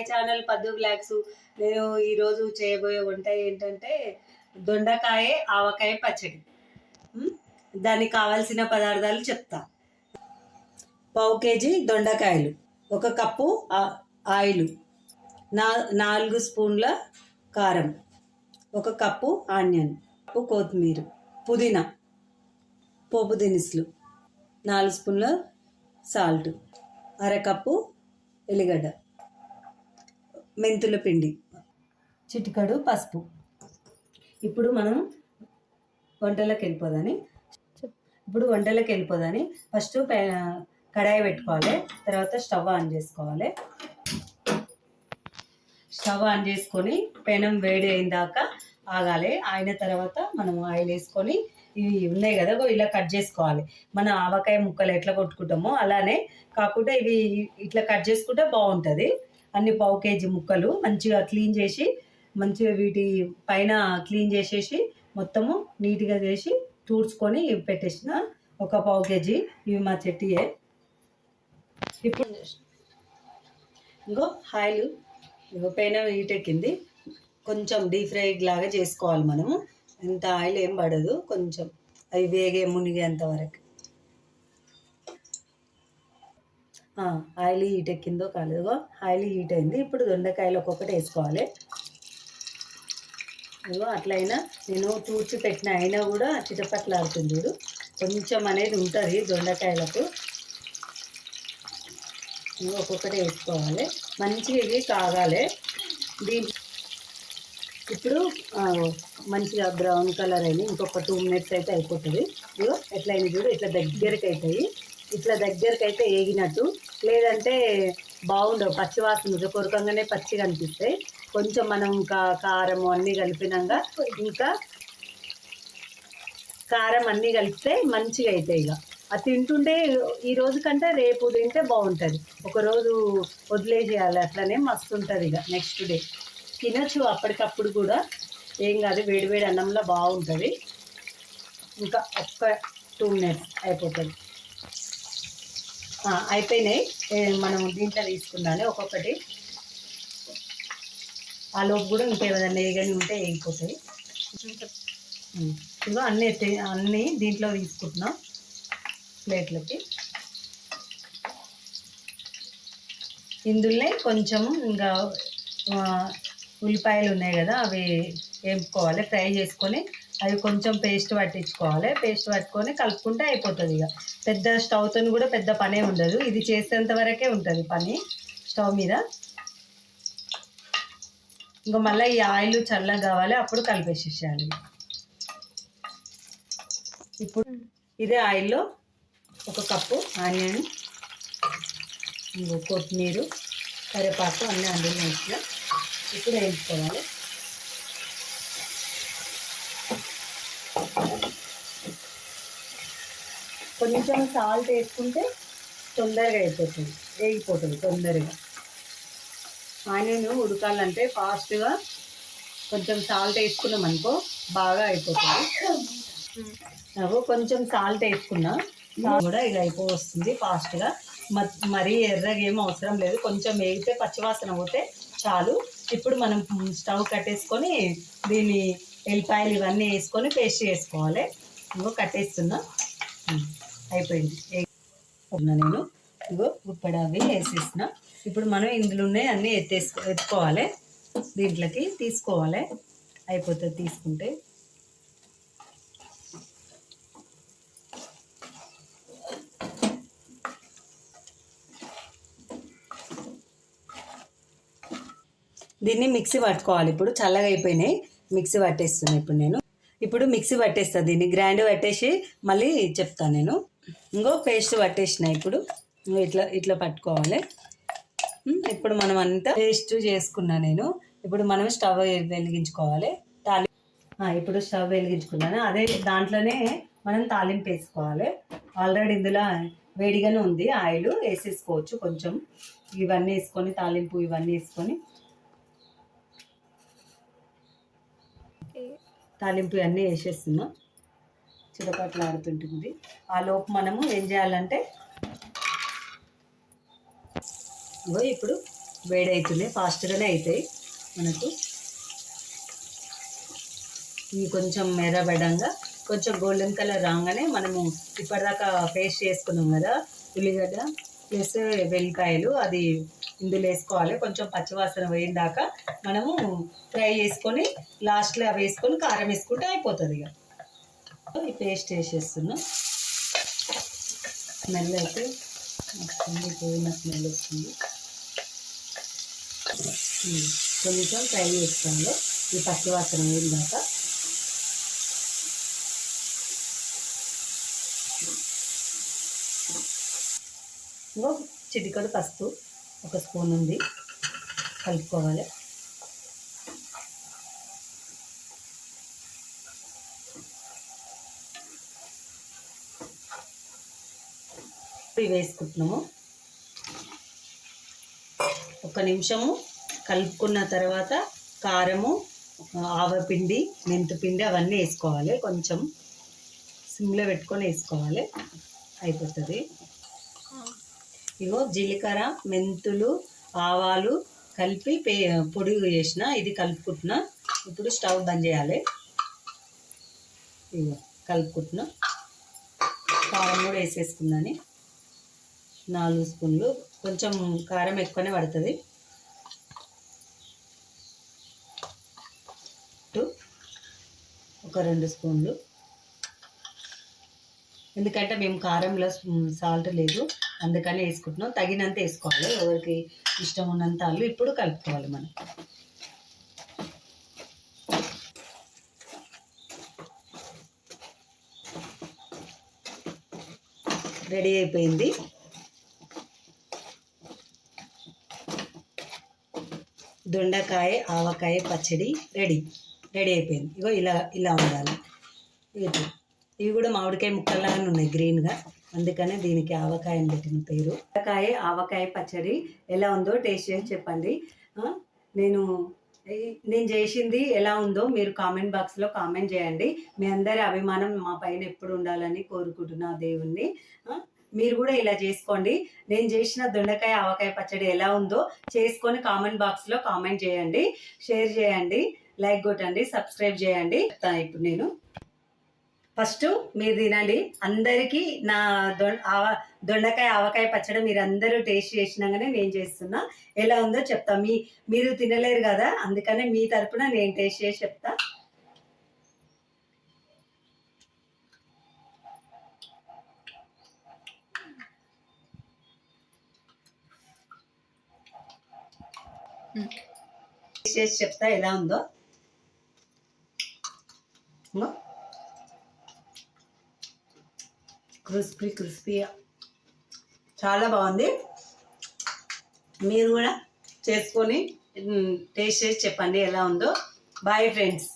Channel పద్దు blogs. నేను ఈరోజు చేయబోయే వంట ఏంటంటే దొండకాయ ఆవకాయ పచ్చడి. దానికి కావాల్సిన పదార్థాలు చెప్తా. పావు కేజీ దొండకాయలు, 1 కప్పు ఆయిల్, 4 స్పూన్ల కారం, 1 కప్పు ఆనియన్, కప్పు కొత్తిమీర, పుదీనా, పోపు దినుసులు, 4 స్పూన్ల సాల్ట్, 1/2 కప్పు ఎల్లిగడ్డ, మెంతుల పిండి, చిటికడు పసుపు. ఇప్పుడు మనం వంటలకు వెళ్ళిపోదని ఫస్ట్ కడాయి పెట్టుకోవాలి. తర్వాత స్టవ్ ఆన్ చేసుకోవాలి. స్టవ్ ఆన్ చేసుకొని పెనం వేడి అయిన దాకా ఆగాలి. అయిన తర్వాత మనం ఆయిల్ వేసుకొని ఇవి ఉన్నాయి కదా ఇలా కట్ చేసుకోవాలి. మన ఆవకాయ ముక్కలు ఎట్లా కొట్టుకుంటామో అలానే కాకుండా ఇవి ఇట్లా కట్ చేసుకుంటే బాగుంటుంది. అన్ని పావు కేజీ ముక్కలు మంచిగా క్లీన్ చేసి మంచిగా వీటి పైన క్లీన్ చేసేసి మొత్తము నీట్గా చేసి తుడుచుకొని పెట్టేసిన. 1 పావు కేజీ ఇవి మా చెట్టియే. ఇప్పుడు ఇంకో ఆయిల్ పైన హీటెక్కింది. కొంచెం డీప్ ఫ్రై లాగా చేసుకోవాలి మనము. ఇంత ఆయిల్ ఏం పడదు, కొంచెం అవి వేగే మునిగేంత వరకు. ఆయిల్ హీట్ ఎక్కిందో కాలేదో, ఆయిల్ హీట్ అయింది. ఇప్పుడు దొండకాయలు ఒక్కొక్కటి వేసుకోవాలి. ఇగో అట్లయినా నేను తూర్చి పెట్టిన అయినా కూడా చిటపట్లాడుతుంది చూడు, కొంచెం అనేది ఉంటుంది దొండకాయలకు. ఒక్కొక్కటి వేసుకోవాలి. మంచిగా ఇవి కాగాలి. ఇప్పుడు మంచిగా బ్రౌన్ కలర్ అయింది. ఇంకొక 2 మినిట్స్ అయితే అయిపోతుంది. ఇగో ఎట్లయినా చూడు, ఇట్లా దగ్గరికి అవుతాయి. ఇట్లా దగ్గరికి అయితే వేగినట్టు, లేదంటే బాగుండవు, పచ్చి వాసన కొరకంగానే పచ్చిగా అనిపిస్తాయి. కొంచెం మనం ఇంకా కారం అన్నీ కలిపినాక, ఇంకా కారం అన్నీ కలిపితే మంచిగా అవుతాయి. ఇక అది తింటుంటే ఈ రోజు కంటే రేపు తింటే బాగుంటుంది. ఒకరోజు వదిలేసేయాలి, అట్లనే మస్తు ఉంటుంది. ఇక నెక్స్ట్ డే తినచ్చు అప్పటికప్పుడు కూడా, ఏం కాదు. వేడివేడి అన్నంలో బాగుంటుంది. ఇంకా ఒక్క 2 మినిట్స్ అయిపోతుంది. అయిపోయినాయి. మనం దీంట్లో తీసుకుందాం ఒక్కొక్కటి. ఆ లోపు కూడా ఇంకేదైనా వేయగానే ఉంటే వేగిపోతాయి. ఇదిగో అన్నీ దీంట్లో తీసుకుంటున్నాం ప్లేట్లకి. ఇందులో కొంచెం ఇంకా ఉల్లిపాయలు ఉన్నాయి కదా, అవి వేపుకోవాలి. ఫ్రై చేసుకొని అవి కొంచెం పేస్ట్ పట్టించుకోవాలి. పేస్ట్ పట్టుకొని కలుపుకుంటే అయిపోతుంది. ఇక పెద్ద స్టవ్తో కూడా పెద్ద పనే ఉండదు. ఇది చేసేంత వరకే ఉంటుంది పని స్టవ్ మీద. ఇంకా మళ్ళీ ఈ ఆయిల్ చల్లగా కావాలి, అప్పుడు కలిపేసేసేయాలి. ఇప్పుడు ఇదే ఆయిల్లో 1 కప్పు ఆనియన్, కొత్తిమీర, కరివేపాకు అన్నీ అందులో మంచిగా ఇప్పుడు వేయించుకోవాలి. కొంచెం సాల్ట్ వేసుకుంటే తొందరగా వేగిపోతుంది తొందరగా. ఆనియన్ ఉడకాలంటే ఫాస్ట్గా కొంచెం సాల్ట్ వేసుకున్నాం అనుకో బాగా అయిపోతుంది. నాకు కొంచెం సాల్ట్ వేసుకున్నా కూడా ఇక అయిపోతుంది ఫాస్ట్గా. మరీ ఎర్రగా ఏం అవసరం లేదు, కొంచెం వేగితే పచ్చివాసన పోతే చాలు. ఇప్పుడు మనం స్టవ్ కట్టేసుకొని దీన్ని ఎల్లిపాయలు ఇవన్నీ వేసుకొని పేస్ట్ చేసుకోవాలి. ఇంకో కట్టేస్తున్నా, అయిపోయింది. నేను ఇగో గుప్పడి అవి వేసేసిన. ఇప్పుడు మనం ఇందులోనే అన్నీ ఎత్తుకోవాలి, దీంట్లోకి తీసుకోవాలి. అయిపోతుంది తీసుకుంటే. దీన్ని మిక్సీ పట్టుకోవాలి. ఇప్పుడు చల్లగా అయిపోయినాయి, మిక్సీ పట్టేస్తున్నాను ఇప్పుడు మిక్సీ పట్టేస్తాను. దీన్ని గ్రైండ్ పట్టేసి మళ్ళీ చెప్తాను నేను. ఇంకో పేస్ట్ పట్టేసిన. ఇప్పుడు ఇట్లా పట్టుకోవాలి. ఇప్పుడు మనం అంతా పేస్ట్ చేసుకున్నా నేను. ఇప్పుడు మనం స్టవ్ వెలిగించుకోవాలి. ఇప్పుడు స్టవ్ వెలిగించుకున్నాను. అదే దాంట్లోనే మనం తాలింపు వేసుకోవాలి. ఆల్రెడీ ఇందులో వేడిగానే ఉంది, ఆయిల్ వేసేసుకోవచ్చు. కొంచెం ఇవన్నీ వేసుకొని తాలింపు ఇవన్నీ వేసుకొని తాలింపు అన్నీ వేసేస్తున్నాం. చిరపట్లు ఆడుతుంటుంది. ఆ లోపు మనము ఏం చేయాలంటే ఇప్పుడు వేడి అవుతున్నాయి, ఫాస్ట్గానే అవుతాయి మనకు. ఇవి కొంచెం ఎర్రబడంగా కొంచెం గోల్డెన్ కలర్ రాగానే మనము ఇప్పటిదాకా పేస్ట్ చేసుకున్నాం కదా ఉల్లిగడ్డ ప్లస్ వెల్లిపాయలు, అది ఇందులో వేసుకోవాలి. కొంచెం పచ్చివాసన పోయిన దాకా మనము ఫ్రై చేసుకొని లాస్ట్లో అవి వేసుకొని కారం వేసుకుంటే అయిపోతుంది. ఇక ఈ పేస్ట్ వేసేస్తున్నాం. స్మెల్ అయితే వస్తుంది, పోయిన స్మెల్ వస్తుంది. కొంచెం ఫ్రై చేసుకోవాలి ఈ పచ్చివాసన పోయిన దాకా. ఇంకో చిటికడు పసుపు 1 స్పూన్ ఉంది, కలుపుకోవాలి. ఇవి వేసుకుంటున్నాము. 1 నిమిషము కలుపుకున్న తర్వాత కారము, ఆవపిండి, మెంతిపిండి అవన్నీ వేసుకోవాలి. కొంచెం సిమ్లో పెట్టుకొని వేసుకోవాలి, అయిపోతుంది. ఇగో జీలకర్ర, మెంతులు, ఆవాలు కలిపి పొడి చేసిన, ఇది కలుపుకుంటున్నా. ఇప్పుడు స్టవ్ బంద్ చేయాలి. ఇగో కలుపుకుంటున్నా. కారం కూడా వేసేసుకుందని 4 స్పూన్లు. కొంచెం కారం ఎక్కువనే పడుతుంది. ఒక 2 స్పూన్లు, ఎందుకంటే మేము కారంలో సాల్ట్ లేదు అందుకని వేసుకుంటున్నాం. తగినంత వేసుకోవాలి, ఎవరికి ఇష్టం ఉన్నంత వాళ్ళు. ఇప్పుడు కలుపుకోవాలి మనం. రెడీ అయిపోయింది. దొండకాయ ఆవకాయ పచ్చడి రెడీ అయిపోయింది. ఇగో ఇలా ఉండాలి. ఇవి కూడా మామిడికాయ ముక్కల్లాగానే ఉన్నాయి గ్రీన్గా, అందుకనే దీనికి ఆవకాయ అని పెట్టిన పేరు. దొండకాయ ఆవకాయ పచ్చడి ఎలా ఉందో టేస్ట్ చేసి చెప్పండి. నేను చేసింది ఎలా ఉందో మీరు కామెంట్ బాక్స్లో కామెంట్ చేయండి. మీ అందరి అభిమానం మా పైన ఎప్పుడు ఉండాలని కోరుకుంటున్నా దేవుణ్ణి. మీరు కూడా ఇలా చేసుకోండి. నేను చేసిన దొండకాయ ఆవకాయ పచ్చడి ఎలా ఉందో చేసుకొని కామెంట్ బాక్స్లో కామెంట్ చేయండి, షేర్ చేయండి, లైక్ కొట్టండి, సబ్స్క్రైబ్ చేయండి. ఇప్పుడు నేను ఫస్ట్ మీరు తినండి. అందరికీ నా దొండకాయ ఆవకాయ పచ్చడి మీరు అందరూ టేస్ట్ చేసినాకనే నేను చేస్తున్నా. ఎలా ఉందో చెప్తా. మీరు తినలేరు కదా, అందుకనే మీ తరపున నేను టేస్ట్ చేసి చెప్తా. టేస్ట్ చేసి చెప్తా ఎలా ఉందో. క్రిస్పీగా చాలా బాగుంది. మీరు కూడా చేసుకొని టేస్ట్ చేసి చెప్పండి ఎలా ఉందో. Bye friends.